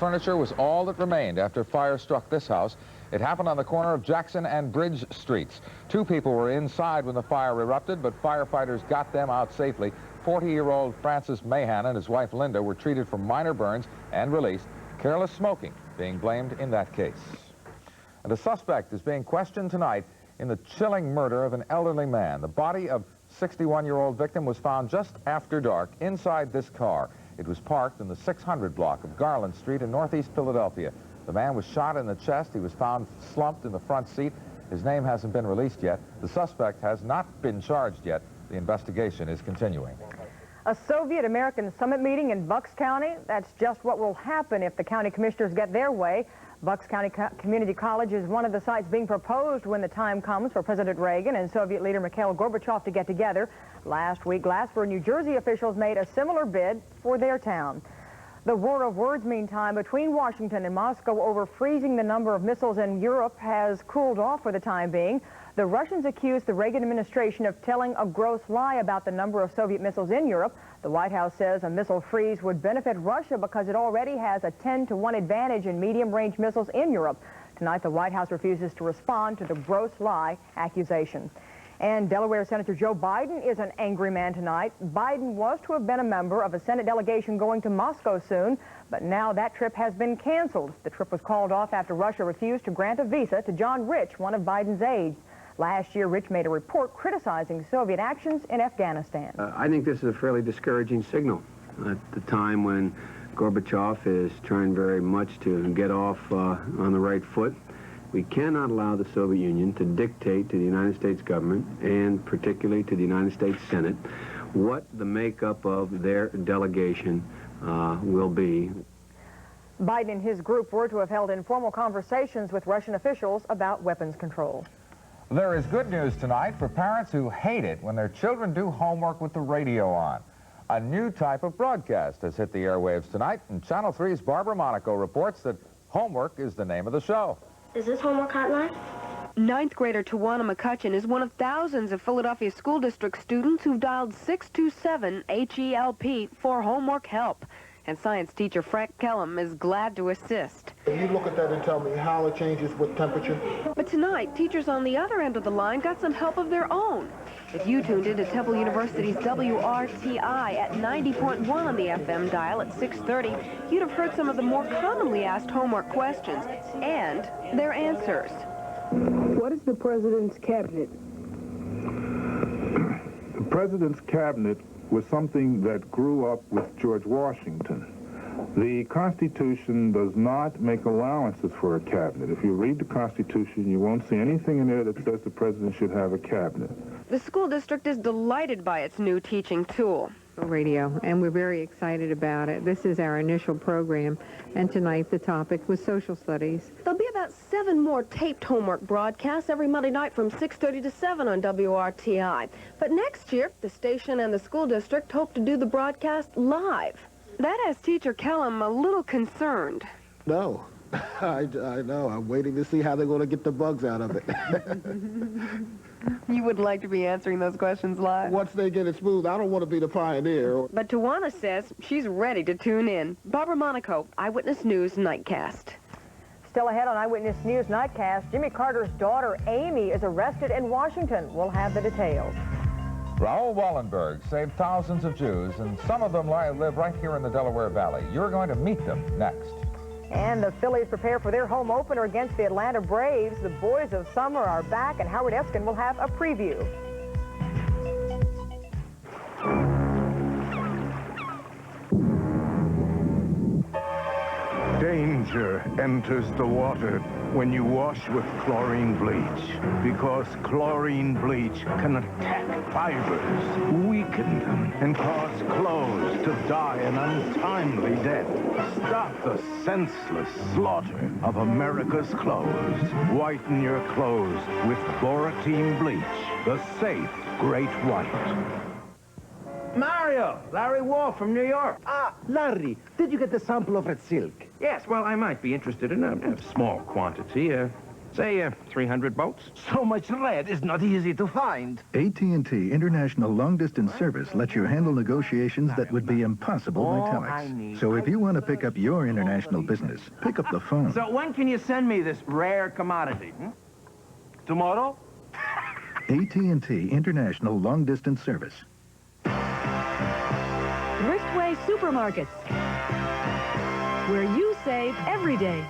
Furniture was all that remained after fire struck this house. It happened on the corner of Jackson and Bridge Streets. 2 people were inside when the fire erupted, but firefighters got them out safely. 40-year-old Francis Mahan and his wife Linda were treated for minor burns and released. Careless smoking being blamed in that case. And a suspect is being questioned tonight in the chilling murder of an elderly man. The body of 61-year-old victim was found just after dark inside this car. It was parked in the 600 block of Garland Street in northeast Philadelphia. The man was shot in the chest. He was found slumped in the front seat. His name hasn't been released yet. The suspect has not been charged yet. The investigation is continuing. A Soviet-American summit meeting in Bucks County. That's just what will happen if the county commissioners get their way. Bucks County Community College is one of the sites being proposed when the time comes for President Reagan and Soviet leader Mikhail Gorbachev to get together. Last week, Glassford, New Jersey officials made a similar bid for their town. The war of words, meantime, between Washington and Moscow over freezing the number of missiles in Europe has cooled off for the time being. The Russians accused the Reagan administration of telling a gross lie about the number of Soviet missiles in Europe. The White House says a missile freeze would benefit Russia because it already has a 10-to-1 advantage in medium-range missiles in Europe. Tonight, the White House refuses to respond to the gross lie accusation. And Delaware Senator Joe Biden is an angry man tonight. Biden was to have been a member of a Senate delegation going to Moscow soon, but now that trip has been canceled. The trip was called off after Russia refused to grant a visa to John Rich, one of Biden's aides. Last year, Rich made a report criticizing Soviet actions in Afghanistan. I think this is a fairly discouraging signal at the time when Gorbachev is trying very much to get off on the right foot. We cannot allow the Soviet Union to dictate to the United States government, and particularly to the United States Senate, what the makeup of their delegation will be. Biden and his group were to have held informal conversations with Russian officials about weapons control. There is good news tonight for parents who hate it when their children do homework with the radio on. A new type of broadcast has hit the airwaves tonight, and Channel 3's Barbara Monaco reports that homework is the name of the show. Is this homework hotline? Ninth grader Tawana McCutcheon is one of thousands of Philadelphia School District students who've dialed 627-HELP for homework help. And science teacher Frank Kellum is glad to assist. You look at that and tell me how it changes with temperature. But tonight, teachers on the other end of the line got some help of their own. If you tuned into Temple University's WRTI at 90.1 on the FM dial at 6:30, you'd have heard some of the more commonly asked homework questions and their answers. What is the president's cabinet? The president's cabinet was something that grew up with George Washington. The Constitution does not make allowances for a cabinet. If you read the Constitution, you won't see anything in there that says the president should have a cabinet. The school district is delighted by its new teaching tool. Radio, and we're very excited about it. This is our initial program, and tonight the topic was social studies. There'll be about 7 more taped homework broadcasts every Monday night from 6:30 to 7 on WRTI. But next year, the station and the school district hope to do the broadcast live. That has teacher Kellum a little concerned. No, I know. I'm waiting to see how they're going to get the bugs out of it. You would like to be answering those questions live. Once they get it smooth, I don't want to be the pioneer. But Tawana says she's ready to tune in. Barbara Monaco, Eyewitness News Nightcast. Still ahead on Eyewitness News Nightcast, Jimmy Carter's daughter, Amy, is arrested in Washington. We'll have the details. Raoul Wallenberg saved thousands of Jews, and some of them live right here in the Delaware Valley. You're going to meet them next. And the Phillies prepare for their home opener against the Atlanta Braves. The boys of summer are back, and Howard Eskin will have a preview. Danger enters the water when you wash with chlorine bleach, because chlorine bleach can attack fibers, weaken them, and cause clothes to die an untimely death. Stop the senseless slaughter of America's clothes. Whiten your clothes with Boratine bleach, the safe Great White. Mario! Larry Wall from New York. Ah, Larry, did you get the sample of red silk? Yes, well, I might be interested in a small quantity. Say, 300 boats. So much lead is not easy to find. AT&T International Long Distance Service lets you handle negotiations that would be impossible by telex. So if you want to pick up your international business, pick up the phone. So when can you send me this rare commodity? Tomorrow? AT&T International Long Distance Service. Thriftway Supermarkets, where you save every day.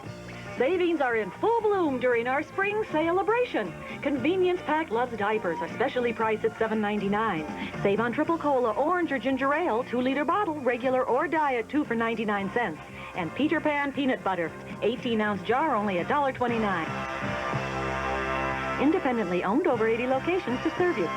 Savings are in full bloom during our spring celebration. Convenience Pack Loves Diapers are specially priced at $7.99. Save on Triple Cola, Orange or Ginger Ale, 2-liter bottle, regular or diet, 2 for 99 cents. And Peter Pan Peanut Butter, 18-ounce jar, only $1.29. Independently owned, over 80 locations to serve you.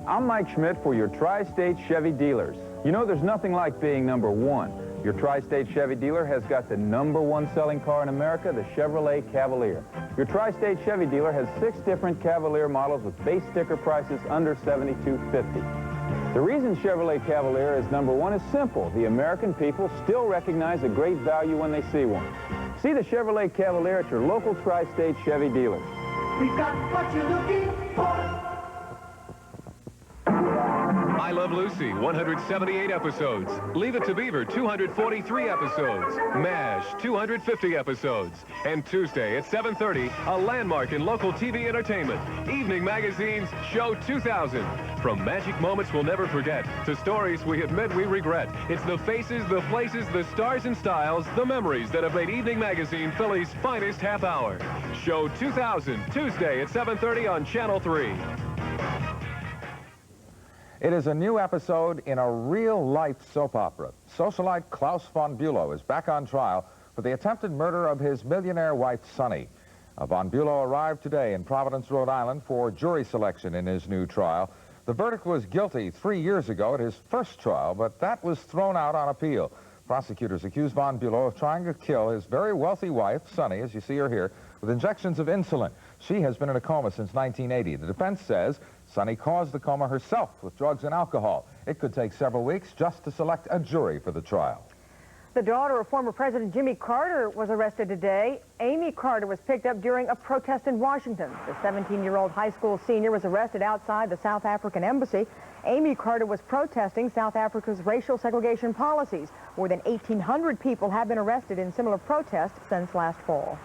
I'm Mike Schmidt for your Tri-State Chevy dealers. You know, there's nothing like being number one. Your Tri-State Chevy dealer has got the #1 selling car in America, the Chevrolet Cavalier. Your Tri-State Chevy dealer has 6 different Cavalier models with base sticker prices under $72.50. The reason Chevrolet Cavalier is #1 is simple. The American people still recognize a great value when they see one. See the Chevrolet Cavalier at your local Tri-State Chevy dealer. We've got what you're looking for. I Love Lucy, 178 episodes. Leave It to Beaver, 243 episodes. MASH, 250 episodes. And Tuesday at 7:30, a landmark in local TV entertainment. Evening Magazine's Show 2000. From magic moments we'll never forget to stories we admit we regret. It's the faces, the places, the stars and styles, the memories that have made Evening Magazine Philly's finest half hour. Show 2000, Tuesday at 7:30 on Channel 3. It is a new episode in a real-life soap opera. Socialite Klaus Von Bulow is back on trial for the attempted murder of his millionaire wife, Sonny. Von Bulow arrived today in Providence, Rhode Island for jury selection in his new trial. The verdict was guilty 3 years ago at his first trial, but that was thrown out on appeal. Prosecutors accuse Von Bulow of trying to kill his very wealthy wife, Sonny, as you see her here, with injections of insulin. She has been in a coma since 1980. The defense says Sonny caused the coma herself with drugs and alcohol. It could take several weeks just to select a jury for the trial. The daughter of former President Jimmy Carter was arrested today. Amy Carter was picked up during a protest in Washington. The 17-year-old high school senior was arrested outside the South African embassy. Amy Carter was protesting South Africa's racial segregation policies. More than 1,800 people have been arrested in similar protests since last fall.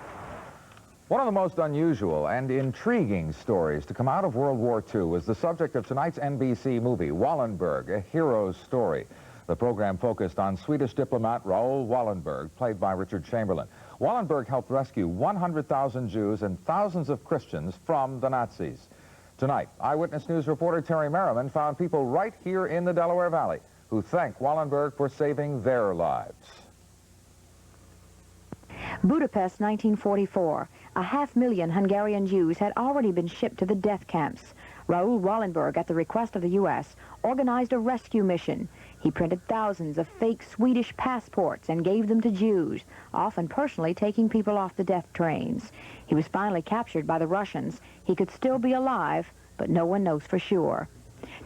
One of the most unusual and intriguing stories to come out of World War II was the subject of tonight's NBC movie, Wallenberg, A Hero's Story. The program focused on Swedish diplomat Raoul Wallenberg, played by Richard Chamberlain. Wallenberg helped rescue 100,000 Jews and thousands of Christians from the Nazis. Tonight, Eyewitness News reporter Terry Merriman found people right here in the Delaware Valley who thank Wallenberg for saving their lives. Budapest, 1944. 500,000 Hungarian Jews had already been shipped to the death camps. Raoul Wallenberg, at the request of the U.S., organized a rescue mission. He printed thousands of fake Swedish passports and gave them to Jews, often personally taking people off the death trains. He was finally captured by the Russians. He could still be alive, but no one knows for sure.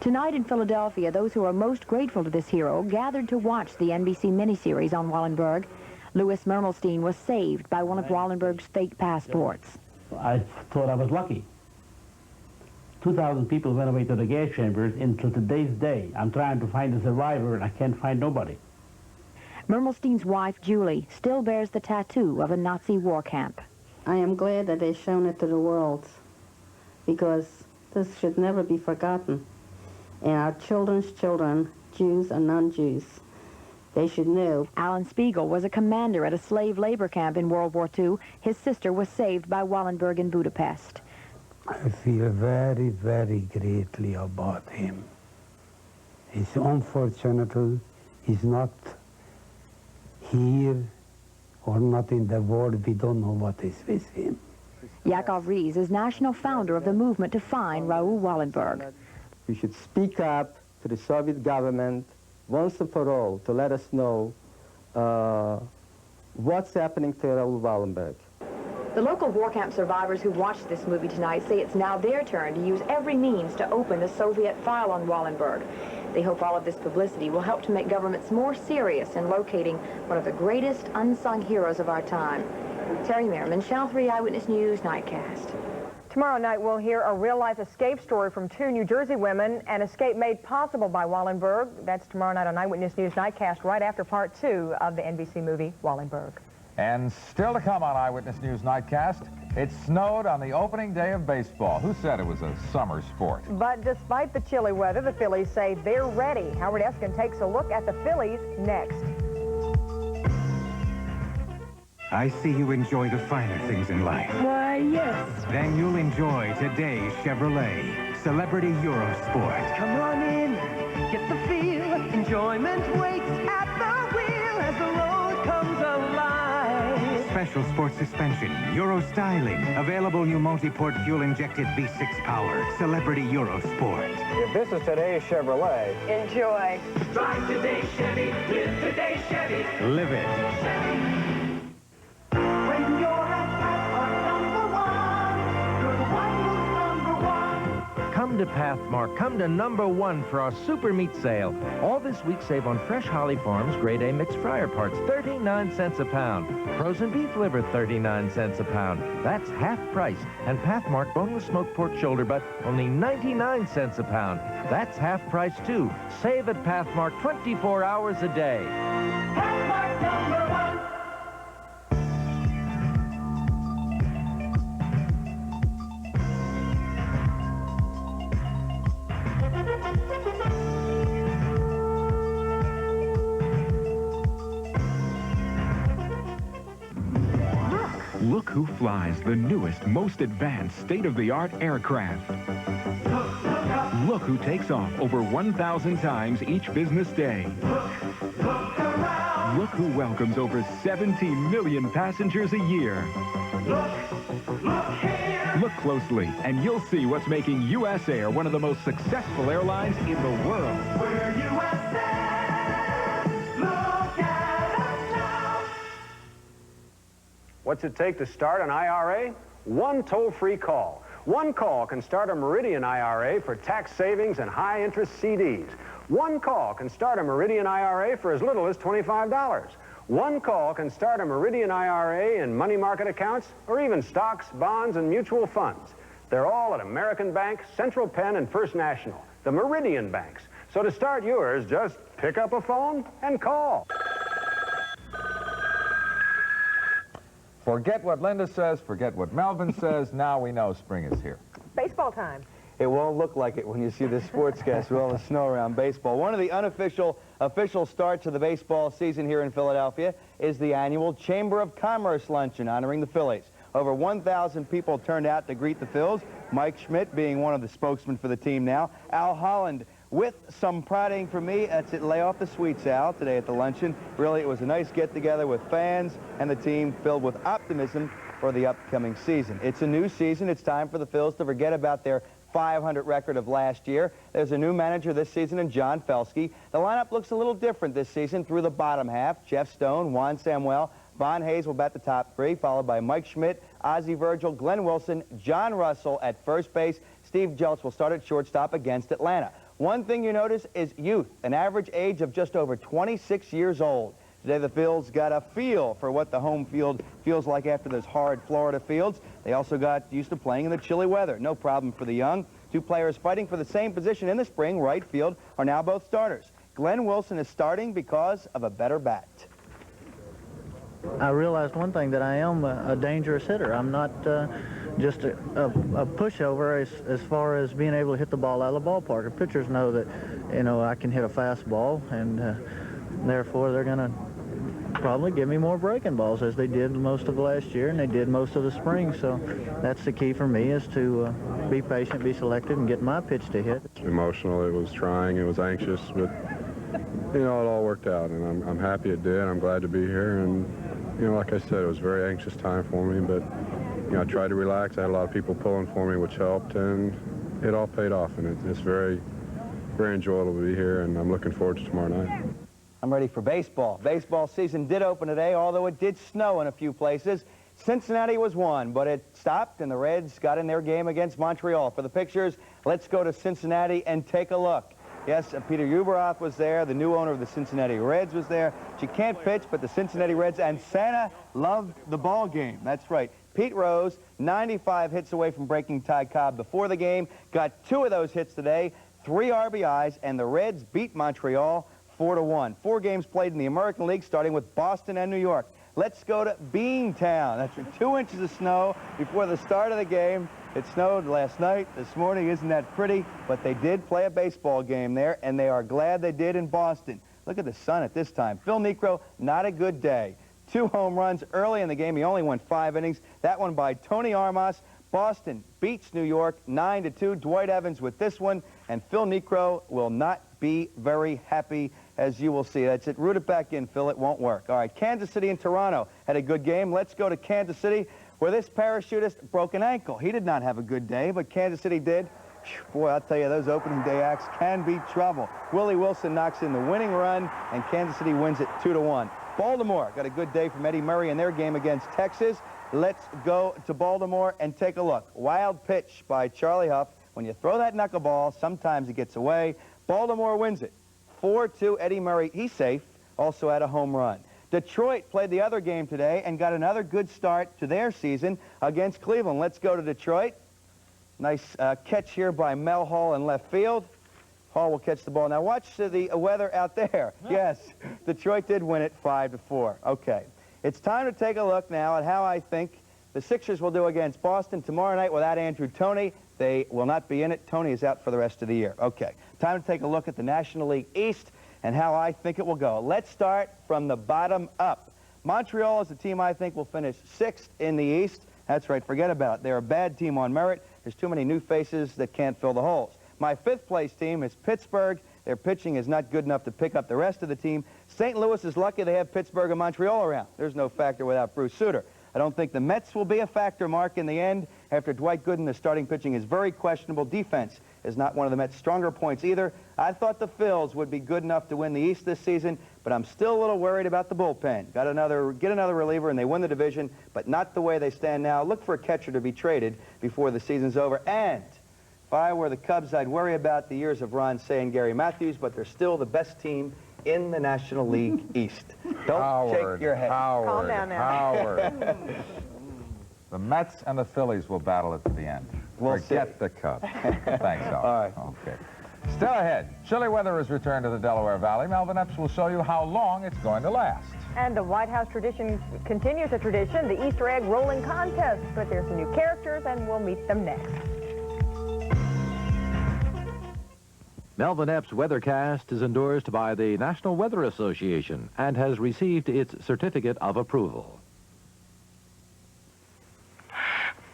Tonight in Philadelphia, those who are most grateful to this hero gathered to watch the NBC miniseries on Wallenberg. Louis Mermelstein was saved by one of Wallenberg's fake passports. I thought I was lucky. 2,000 people went away to the gas chambers until today's day. I'm trying to find a survivor and I can't find nobody. Mermelstein's wife, Julie, still bears the tattoo of a Nazi war camp. I am glad that they've shown it to the world, because this should never be forgotten. And our children's children, Jews and non-Jews, they should know. Alan Spiegel was a commander at a slave labor camp in World War II. His sister was saved by Wallenberg in Budapest. I feel very, very greatly about him. It's unfortunate he's not here or not in the world. We don't know what is with him. Yakov Rees is national founder of the movement to find Raoul Wallenberg. We should speak up to the Soviet government once and for all to let us know what's happening to Raoul Wallenberg. The local war camp survivors who watched this movie tonight say it's now their turn to use every means to open the Soviet file on Wallenberg. They hope all of this publicity will help to make governments more serious in locating one of the greatest unsung heroes of our time. Terry Merriman, Channel 3 Eyewitness News Nightcast. Tomorrow night, we'll hear a real-life escape story from 2 New Jersey women, an escape made possible by Wallenberg. That's tomorrow night on Eyewitness News Nightcast, right after part 2 of the NBC movie Wallenberg. And still to come on Eyewitness News Nightcast, it snowed on the opening day of baseball. Who said it was a summer sport? But despite the chilly weather, the Phillies say they're ready. Howard Eskin takes a look at the Phillies next. I see you enjoy the finer things in life. Why, yes. Then you'll enjoy today's Chevrolet Celebrity Eurosport. Come on in, get the feel. Enjoyment waits at the wheel as the road comes alive. Special sport suspension, Euro styling, available new multi-port fuel-injected V6 power, Celebrity Eurosport. If this is today's Chevrolet, enjoy. Drive today's Chevy, live today's Chevy. Live it. Chevy. When you're at Pathmark #1, you're the one who's #1. Come to Pathmark. Come to #1 for our super meat sale. All this week, save on fresh Holly Farms Grade A mixed fryer parts, 39 cents a pound. Frozen beef liver, 39 cents a pound. That's half price. And Pathmark boneless smoked pork shoulder butt, only 99 cents a pound. That's half price, too. Save at Pathmark 24 hours a day. Pathmark #1. Look who flies the newest, most advanced, state-of-the-art aircraft. Look who takes off over 1,000 times each business day. Look who welcomes over 17 million passengers a year. Look closely, and you'll see what's making U.S. Air one of the most successful airlines in the world. We're USA. Look at us now. what's it take to start an IRA? One toll-free call. One call can start a Meridian IRA for tax savings and high-interest CDs. One call can start a Meridian IRA for as little as $25. One call can start a Meridian IRA in money market accounts or even stocks, bonds, and mutual funds. They're all at American Bank, Central Penn, and First National, the Meridian banks. So to start yours, just pick up a phone and call. Forget what Linda says, forget what Melvin says. Now we know spring is here. Baseball time. It won't look like it when you see the sportscast with all the snow around baseball. One of the official starts of the baseball season here in Philadelphia is the annual Chamber of Commerce luncheon honoring the Phillies. Over 1,000 people turned out to greet the Phils, Mike Schmidt being one of the spokesmen for the team now. Al Holland with some prodding for me. That's it. Lay off the sweets, Al, today at the luncheon. Really, it was a nice get-together with fans and the team filled with optimism for the upcoming season. It's a new season. It's time for the Phils to forget about their 500 record of last year. There's a new manager this season in John Felsky. The lineup looks a little different this season through the bottom half. Jeff Stone, Juan Samuel, Von Hayes will bat the top three, followed by Mike Schmidt, Ozzie Virgil, Glenn Wilson, John Russell at first base. Steve Jeltz will start at shortstop against Atlanta. One thing you notice is youth, an average age of just over 26 years old. Today the Phils got a feel for what the home field feels like after those hard Florida fields. They also got used to playing in the chilly weather. No problem for the young. Two players fighting for the same position in the spring, right field, are now both starters. Glenn Wilson is starting because of a better bat. I realized one thing, that I am a dangerous hitter. I'm not just a pushover as far as being able to hit the ball out of the ballpark. The pitchers know that, you know, I can hit a fastball, and therefore they're going to probably give me more breaking balls, as they did most of last year and they did most of the spring. So that's the key for me, is to be patient, be selective, and get my pitch to hit. Emotional, it was trying, it was anxious, but you know, it all worked out, and I'm happy it did. I'm glad to be here, and you know, like I said, it was a very anxious time for me, but you know, I tried to relax. I had a lot of people pulling for me, which helped, and it all paid off, and it's very, very enjoyable to be here, and I'm looking forward to tomorrow night. I'm ready for baseball. Baseball season did open today, although it did snow in a few places. Cincinnati was one, but it stopped, and the Reds got in their game against Montreal. For the pictures, let's go to Cincinnati and take a look. Yes, Peter Ueberroth was there. The new owner of the Cincinnati Reds was there. She can't pitch, but the Cincinnati Reds and Santa loved the ball game. That's right. Pete Rose, 95 hits away from breaking Ty Cobb before the game. Got 2 of those hits today, 3 RBIs, and the Reds beat Montreal 4-1. 4 games played in the American League, starting with Boston and New York. Let's go to Beantown. That's 2 inches of snow before the start of the game. It snowed last night. This morning isn't that pretty, but they did play a baseball game there, and they are glad they did in Boston. Look at the sun at this time. Phil Niekro, not a good day. 2 home runs early in the game. He only went 5 innings. That one by Tony Armas. Boston beats New York 9-2. Dwight Evans with this one, and Phil Niekro will not be very happy, as you will see. That's it. Root it back in, Phil. It won't work. All right, Kansas City and Toronto had a good game. Let's go to Kansas City, where this parachutist broke an ankle. He did not have a good day, but Kansas City did. Boy, I'll tell you, those opening day acts can be trouble. Willie Wilson knocks in the winning run, and Kansas City wins it 2-1. Baltimore got a good day from Eddie Murray in their game against Texas. Let's go to Baltimore and take a look. Wild pitch by Charlie Huff. When you throw that knuckleball, sometimes it gets away. Baltimore wins it 4-2. Eddie Murray, he's safe, also had a home run. Detroit played the other game today and got another good start to their season against Cleveland. Let's go to Detroit. Nice catch here by Mel Hall in left field. Hall will catch the ball. Now watch the weather out there. Yes, Detroit did win it 5-4. Okay, it's time to take a look now at how I think the Sixers will do against Boston tomorrow night without Andrew Toney. They will not be in it. Toney is out for the rest of the year. Okay, time to take a look at the National League East and how I think it will go. Let's start from the bottom up. Montreal is the team I think will finish 6th in the East. That's right, forget about it. They're a bad team on merit. There's too many new faces that can't fill the holes. My 5th place team is Pittsburgh. Their pitching is not good enough to pick up the rest of the team. St. Louis is lucky they have Pittsburgh and Montreal around. There's no factor without Bruce Sutter. I don't think the Mets will be a factor, Mark, in the end. After Dwight Gooden, the starting pitching is very questionable. Defense is not one of the Mets' stronger points either. I thought the Phils would be good enough to win the East this season, but I'm still a little worried about the bullpen. Get another reliever, and they win the division, but not the way they stand now. Look for a catcher to be traded before the season's over. And if I were the Cubs, I'd worry about the years of Ron Cey and Gary Matthews, but they're still the best team in the National League East. Don't shake your head. Calm down now. Howard. The Mets and the Phillies will battle it to the end. Forget the Cubs. Thanks, Howard. All right. Okay. Still ahead, chilly weather has returned to the Delaware Valley. Melvin Epps will show you how long it's going to last. And the White House tradition continues a tradition, the Easter egg rolling contest. But there's some new characters, and we'll meet them next. Melvin Epps' Weathercast is endorsed by the National Weather Association and has received its certificate of approval.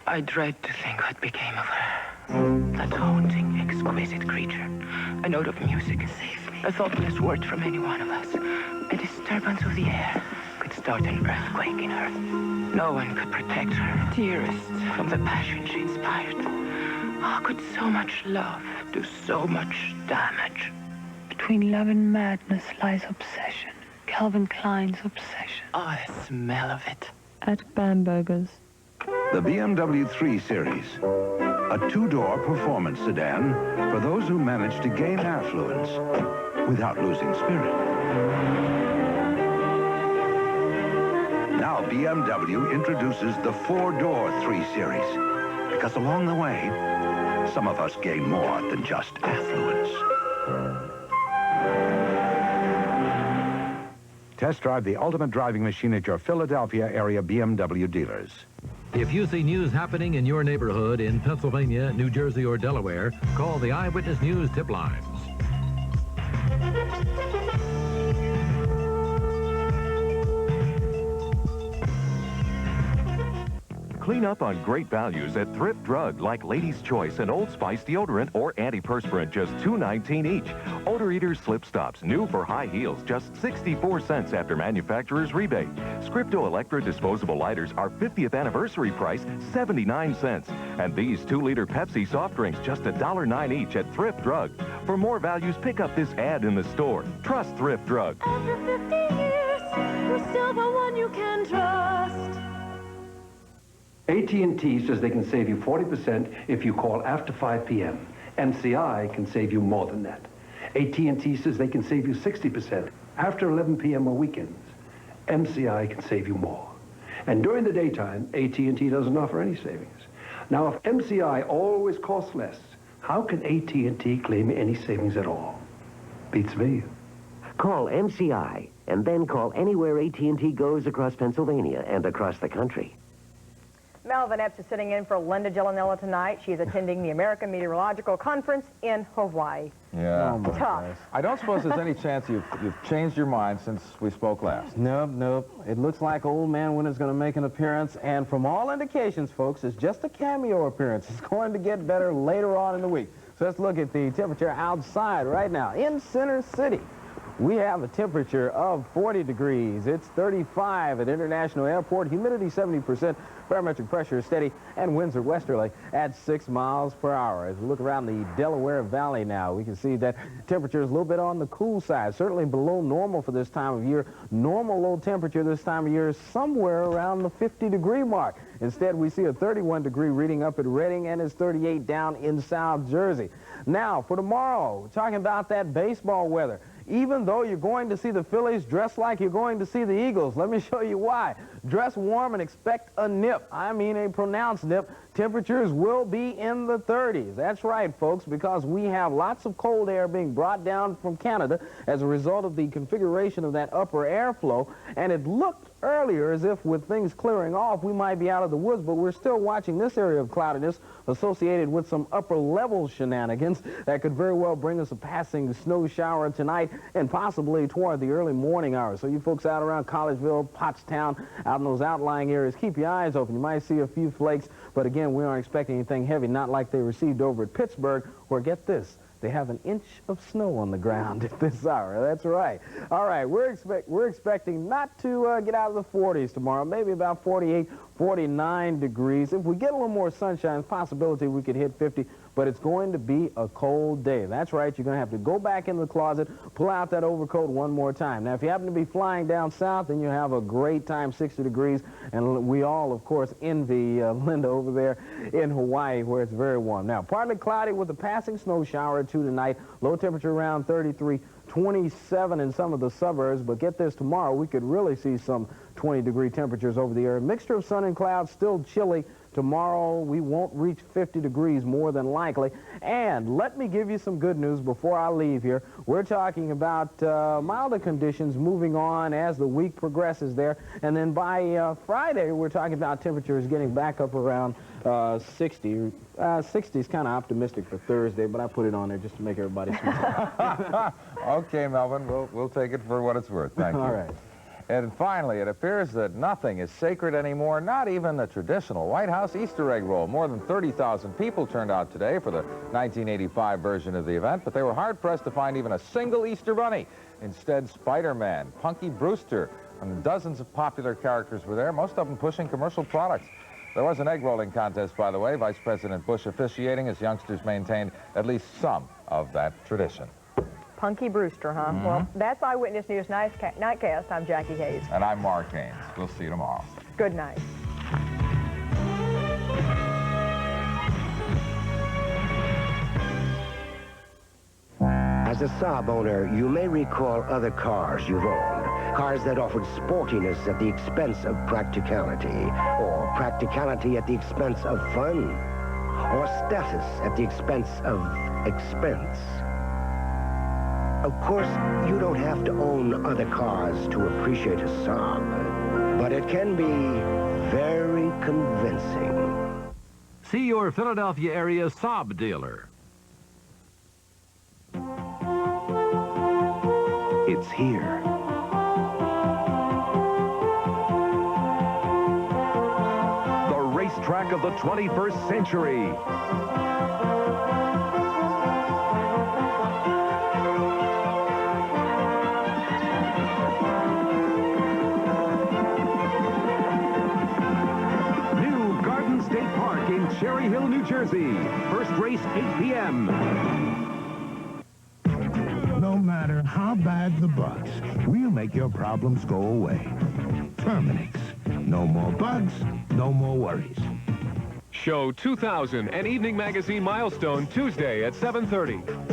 I dread to think what became of her. That haunting, exquisite creature. A note of music saved me. A thoughtless word from any one of us. A disturbance of the air could start an earthquake in her. No one could protect her, dearest, from the passion she inspired. How could so much love do so much damage? Between love and madness lies obsession. Calvin Klein's obsession. Oh, the smell of it. At Bamberger's. The BMW 3 Series, a 2-door performance sedan for those who manage to gain affluence without losing spirit. Now BMW introduces the 4-door 3 Series, because along the way, some of us gain more than just affluence. Test drive the ultimate driving machine at your Philadelphia area BMW dealers. If you see news happening in your neighborhood in Pennsylvania, New Jersey, or Delaware, call the Eyewitness News tip lines. Clean up on great values at Thrift Drug, like Lady's Choice and Old Spice deodorant or antiperspirant, just $2.19 each. Odor Eater slip stops, new for high heels, just 64 cents after manufacturer's rebate. Scripto Electra disposable lighters, our 50th anniversary price, 79 cents. And these 2-liter Pepsi soft drinks, just $1.09 each at Thrift Drug. For more values, pick up this ad in the store. Trust Thrift Drug. After 50 years, you're still the one you can trust. AT&T says they can save you 40% if you call after 5 p.m. MCI can save you more than that. AT&T says they can save you 60% after 11 p.m. on weekends. MCI can save you more. And during the daytime, AT&T doesn't offer any savings. Now, if MCI always costs less, how can AT&T claim any savings at all? Beats me. Call MCI, and then call anywhere AT&T goes across Pennsylvania and across the country. Melvin Epps is sitting in for Linda Gellanella tonight. She's attending the American Meteorological Conference in Hawaii. Yeah. Tough. I don't suppose there's any chance you've changed your mind since we spoke last. Nope. It looks like Old Man Winter's going to make an appearance, and from all indications, folks, it's just a cameo appearance. It's going to get better later on in the week. So let's look at the temperature outside right now in Center City. We have a temperature of 40 degrees. It's 35 at International Airport. Humidity 70%. Barometric pressure is steady, and winds are westerly at 6 miles per hour. As we look around the Delaware Valley now, we can see that temperature is a little bit on the cool side, certainly below normal for this time of year. Normal low temperature this time of year is somewhere around the 50-degree mark. Instead, we see a 31-degree reading up at Reading, and it's 38 down in South Jersey. Now, for tomorrow, we're talking about that baseball weather. Even though you're going to see the Phillies, dress like you're going to see the Eagles. Let me show you why. Dress warm and expect a nip. I mean a pronounced nip. Temperatures will be in the 30s. That's right, folks, because we have lots of cold air being brought down from Canada as a result of the configuration of that upper airflow. And it looked earlier as if with things clearing off, we might be out of the woods, but we're still watching this area of cloudiness associated with some upper level shenanigans that could very well bring us a passing snow shower tonight and possibly toward the early morning hours. So you folks out around Collegeville, Pottstown, out in those outlying areas, keep your eyes open. You might see a few flakes, but again, we aren't expecting anything heavy, not like they received over at Pittsburgh, where, get this, they have an inch of snow on the ground at this hour. That's right. All right, we're expecting not to get out of the 40s tomorrow, maybe about 48, 49 degrees. If we get a little more sunshine, possibility we could hit 50, but it's going to be a cold day. That's right. You're going to have to go back in the closet, pull out that overcoat one more time. Now, if you happen to be flying down south, then you have a great time, 60 degrees, and we all, of course, envy Linda over there in Hawaii, where it's very warm. Now, partly cloudy with a passing snow shower or two tonight. Low temperature around 33, 27 in some of the suburbs, but get this, tomorrow we could really see some 20-degree temperatures over the air. Mixture of sun and clouds, still chilly. Tomorrow, we won't reach 50 degrees more than likely. And let me give you some good news before I leave here. We're talking about milder conditions moving on as the week progresses there. And then by Friday, we're talking about temperatures getting back up around 60. 60 is kind of optimistic for Thursday, but I put it on there just to make everybody smile. Okay, Melvin, we'll take it for what it's worth. Thank you. All right. And finally, it appears that nothing is sacred anymore, not even the traditional White House Easter egg roll. More than 30,000 people turned out today for the 1985 version of the event, but they were hard-pressed to find even a single Easter bunny. Instead, Spider-Man, Punky Brewster, and dozens of popular characters were there, most of them pushing commercial products. There was an egg rolling contest, by the way, Vice President Bush officiating as youngsters maintained at least some of that tradition. Punky Brewster, huh? Mm-hmm. Well, that's Eyewitness News Nightcast. I'm Jackie Hayes. And I'm Mark Haynes. We'll see you tomorrow. Good night. As a Saab owner, you may recall other cars you've owned. Cars that offered sportiness at the expense of practicality, or practicality at the expense of fun, or status at the expense of expense. Of course, you don't have to own other cars to appreciate a Saab, but it can be very convincing. See your Philadelphia area Saab dealer. It's here. The racetrack of the 21st century. In Cherry Hill, New Jersey. First race, 8 p.m. No matter how bad the bugs, we'll make your problems go away. Terminix. No more bugs, no more worries. Show 2000, an evening magazine milestone, Tuesday at 7:30.